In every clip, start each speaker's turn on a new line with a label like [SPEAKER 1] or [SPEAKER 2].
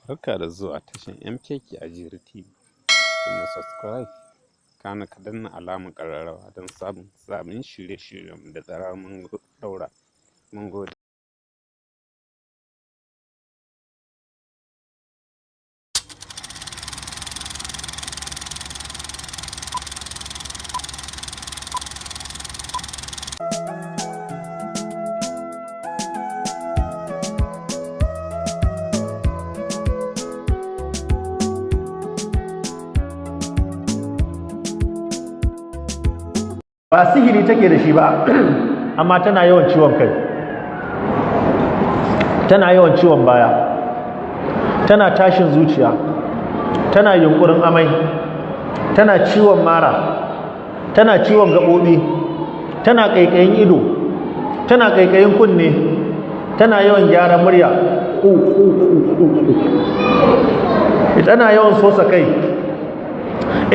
[SPEAKER 1] Barka da zuwa tashan MKK a Jere TV. Kuma subscribe, kana ka danna alamar ƙararrawa don samun sabbin shirye-shiryen da zarar mun ɗaura. Mun gode.
[SPEAKER 2] Ba sihiri take da shi ba, amma tana yawan ciwon kai, tana yawan ciwon baya, tana tashin zuciya, tana yunkurin amai, tana ciwon mara, tana ciwon gaɓoɓi, tana ƙaiƙayin ido, tana ƙaiƙayin kunne, tana yawan gyaran murya, tana yawan sosa kai,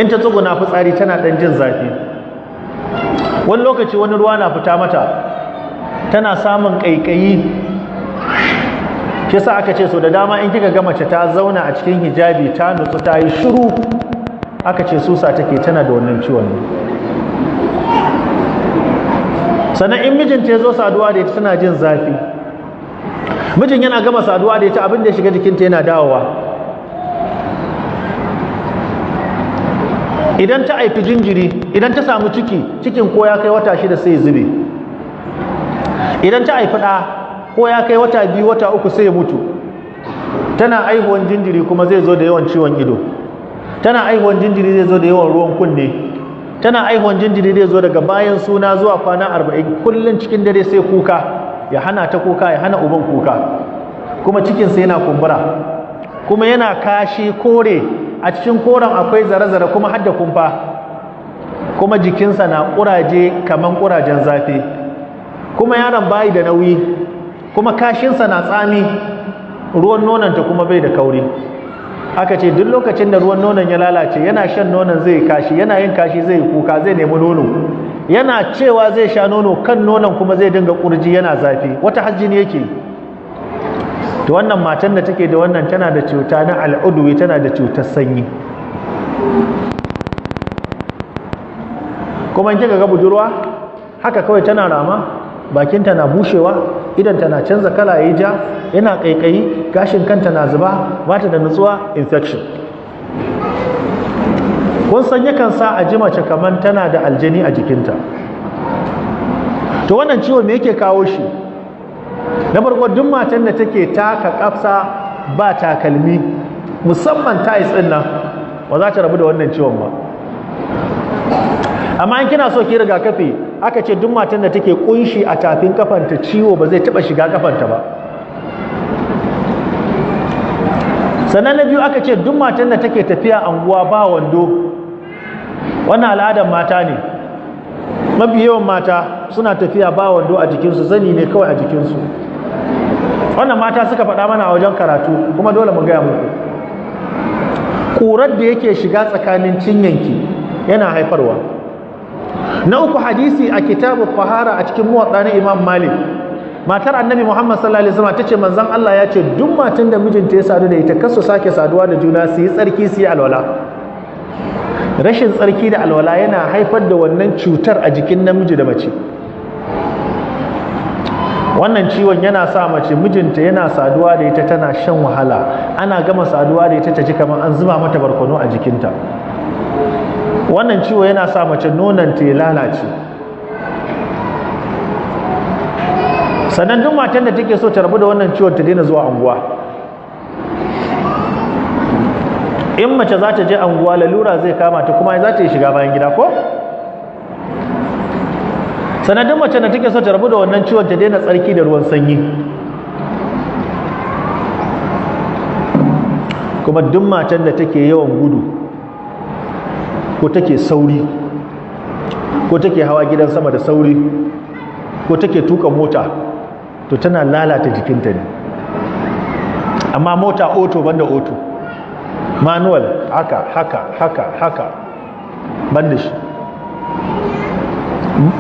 [SPEAKER 2] in ta tsuguna fitsari tana ɗan jin zafi. Wani lokaci wani ruwa na fita mata, tana samun ƙaiƙayi. Shi yasa aka ce so da dama in kika ga mace ta zauna a cikin hijabi ta nutsu ta yi shiru, aka ce susa take, tana da wannan ciwon ne. Sannan in mijinta ya zo saduwa da ita tana jin zafi, mijin yana gama saduwa da ita abin da ya shiga jikinta yana dawowa. Idan ta haifi jinjiri, idan ta samu cikin ko ya kai wata 6 sai ya zube. Idan ta haifi ɗa ko ya kai wata 2 wata 3 sai ya mutu. Tana haihuwan jinjiri kuma zai zo da yawan ciwon ido, tana haihuwan jinjiri zai zo da yawan ruwan kunne, tana haihuwan jinjiri zai zo daga bayan suna zuwa kwana 40 kullum cikin dare sai kuka, ya hana ta kuka, ya hana uban kuka, kuma cikinsa yana kumbura, kuma yana kashi kore. A cikin koren akwai zare-zare kuma hadda kumfa, kuma jikinsa na ƙuraje kaman ƙurajen zafi, kuma yaron bayi da nauyi, kuma kashinsa na tsami, ruwan nononta kuma bai da kauri. Aka ce duk lokacin da ruwan nonon ya lalace, yana shan nonon zai kashi, yana yin kashi zai kuka, zai nemi nono, yana cewa zai sha nono kan nonon kuma zai dinga ƙurji yana zafi, wata hajjini yake. To wannan matan da take da wannan tana da cuta na al'udwi, tana da cutar sanyi. Kuma in kika ga budurwa haka kawai tana rama, bakinta na bushewa, idanta na canza kala yayi ja, yana kaikayi, gashin kanta na zuba, bata da nutsuwa, infection. Kun san yakan sa a ji mace kaman tana da aljani a jikinta. To wannan ciwo me yake kawo shi? Na farko duk matan da take taka kafsa ba takalmi, musamman tais din nan, ba za ta rabu da wannan ciwon ba. Amma in kina so ki rigakafi, aka ce duk matan da take kunshi a tafin kafanta ciwo ba zai taba shiga kafanta ba. Sannan na biyu aka ce duk matan da take tafiya anguwa ba wando, wannan al'adar mata ne. Mafi yawan mata suna tafiya ba wando a jikinsu, zani ne kawai a jikinsu. Wannan mata suka faɗa mana a wajen karatu, kuma dole mu gaya muku. Ƙurar da yake shiga tsakanin cinyanki yana haifarwa. Na uku hadisi a kitabu Fahara a cikin Muwatta na Imam Malik. Matar Annabi Muhammad sallallahu alaihi wasallam tace manzon Allah ya ce duk matan da mijinta ya sadu da ita kasu sake saduwa da juna, su yi tsarki, su yi alwala. Rashin tsarki da alwala yana haifar da wannan cutar a jikin namiji da mace. Wannan ciwon yana sa mace mijinta yana saduwa da ita tana shan wahala, ana gama saduwa da ita ta ji kamar an zuba mata barkono a jikinta. Wannan ciwo yana sa mace nonanta ya lalace. Sannan duk matan da take so ta rabu da wannan ciwon ta daina zuwa anguwa. In mace za ta je anguwa lalura zai kama ta, kuma za ta yi shiga bayan gida ko? Sanadin mace da take so ta rabu da wannan ciwon ta daina tsarki da ruwan sanyi. Kuma duk matan da take yawan gudu, ko take sauri, ko take hawa gidan sama da sauri, ko take tuka mota, to tana lalata jikinta ne. Amma mota auto banda auto, manual haka banda shi.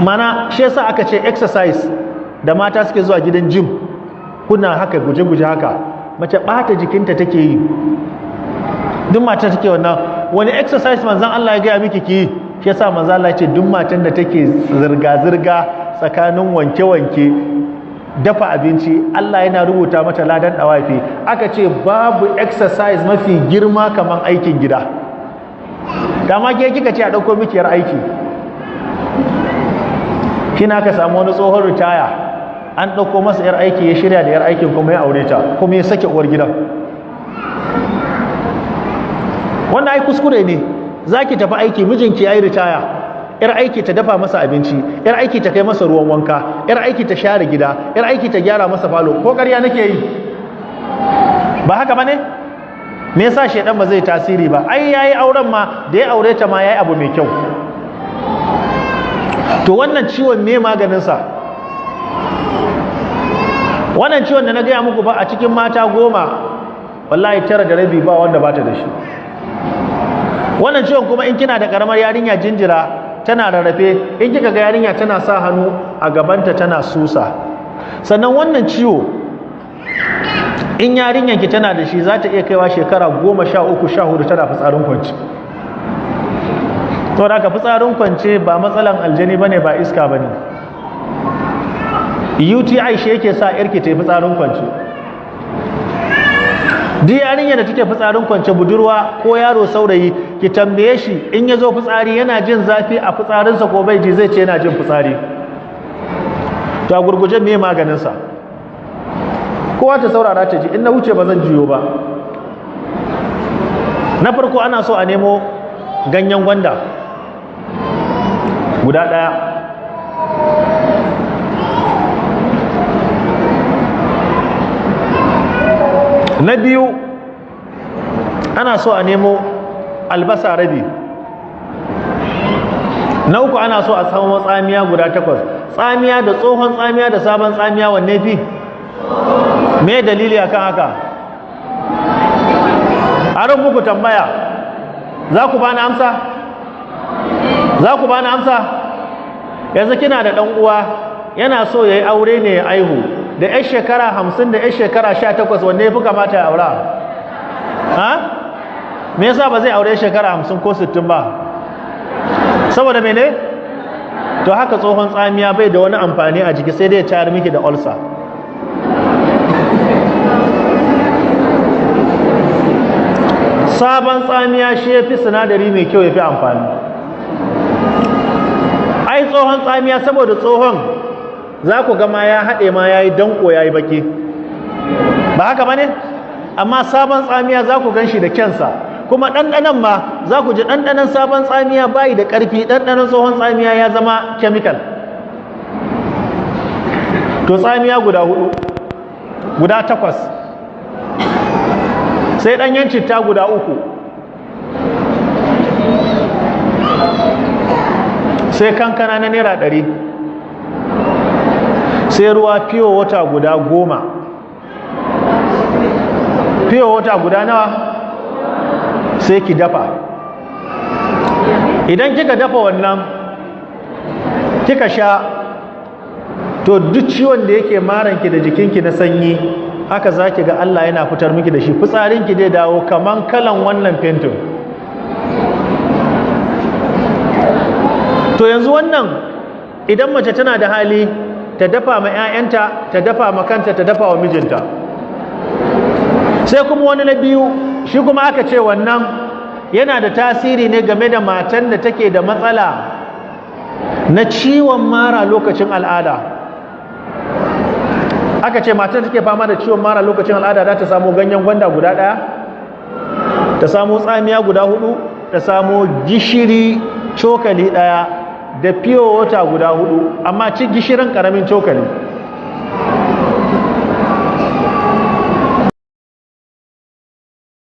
[SPEAKER 2] Mana shi yasa aka ce exercise da mata suke zuwa gidan gym, kuna haka guje-guje haka, mace ɓata jikinta take yi. Duk matan take wannan, wani exercise manzon Allah ya gaya miki ki yi? Shi yasa manzon Allah ya ce duk matan da take zirga-zirga tsakanin wanke-wanke, dafa abinci, Allah yana rubuta mata ladan dawafi. Aka ce babu exercise mafi girma kamar aikin gida. Dama ke kika ce a ɗauko miki yar aiki, kina ka samu wani tsohon ritaya an ɗauko masa yar aiki, ya shirya da yar aikin kuma ya aure ta, kuma ya sake uwar gidan. Wanda ai kuskure ne. Za ki tafi aiki, mijinki ya yi ritaya, yar aiki ta dafa masa abinci, yar aiki ta kai masa ruwan wanka, yar aiki ta share gida, yar aiki ta gyara masa falo. Ko ƙarya nake yi? Ba haka ba ne? Me yasa shedan ba zai tasiri ba? Ai yayi auren ma, da ya aure ta ma yayi abu mai kyau. To wannan ciwon me maganin sa? Wannan ciwon da na gaya muku ba, a cikin mata 10 wallahi 9.5 ba wanda bata da shi. Wannan ciwon kuma in kina da karamar yarinya jinjira tana rarrafe, in kika ga yarinya tana sa hannu a gabanta tana susa. Sannan wannan ciwo in yarinyar ki tana da shi za ta iya kaiwa shekara 13, 14 tana fitsarin kwance. To da ka fitsarin kwance ba matsalan aljani bane, ba iska bane. UTI shi yake sa yarki ta yi fitsarin kwance. Duk yarinyar da take fitsarin kwance, budurwa ko yaro saurayi, ki tambaye shi in ya zo fitsari yana jin zafi a fitsarinsa ko bai ji, zai ce yana jin fitsari. To a gurguje me maganinsa? Kowa ta saurara ta ji, in na wuce ba zan juyo ba. Na farko ana so a nemo ganyen gwanda guda 1. Na biyu ana so a nemo albasa rabi. Na uku ana so a samu tsamiya guda 8. Tsamiya da tsohon tsamiya da sabon tsamiya wanne fi? Me dalili akan haka? A muku tambaya, za ku bani amsa? Za ku bani amsa? Yanzu kina da ɗan uwa yana so ya yi aure ne ya aihu, da 'yar shekara 50 da 'yar shekara 18 wanne ya fi kamata ya aura? Ha? Me yasa ba zai aure shekara 50 ko 60 ba? Saboda mene? To haka tsohon tsamiya bai da wani amfani a jiki, sai dai ya tayar miki da ulcer. Sabon tsamiya shi ya fi sinadari mai kyau, ya fi amfani. Ai tsohon tsamiya saboda tsohon za ku gama ya haɗe ma ya yi danko ya yi baki, ba haka ba ne? Amma sabon tsamiya za ku gan shi da kyansa, kuma ɗanɗanon ma za ku ji ɗanɗanon sabon tsamiya bayi da ƙarfi, ɗanɗanon tsohon tsamiya ya zama chemical. To tsamiya guda 4, guda 8, sai ɗanyen citta guda 3, sai kankana na naira 100, sai ruwa pure water guda 10. Pure water guda nawa? Sai ki dafa. Idan kika dafa wannan kika sha, to duk ciwon da yake maranki da jikinki na sanyi, haka za ki ga Allah yana fitar miki da shi. Fitsarinki zai dawo kaman kalan wannan fentin. To yanzu wannan idan mace tana da hali, ta dafa ma 'ya'yanta, ta dafa ma kanta, ta dafa wa mijinta. Sai kuma wani na biyu, shi kuma aka ce wannan yana da tasiri ne game da matan da take da matsala na ciwon mara lokacin al'ada. Aka ce matan da take fama da ciwon mara lokacin al'ada za ta samu ganyen gwanda guda 1, ta samu tsamiya guda 4, ta samu gishiri cokali 1 da pure water guda 4, amma ci gishirin karamin cokali.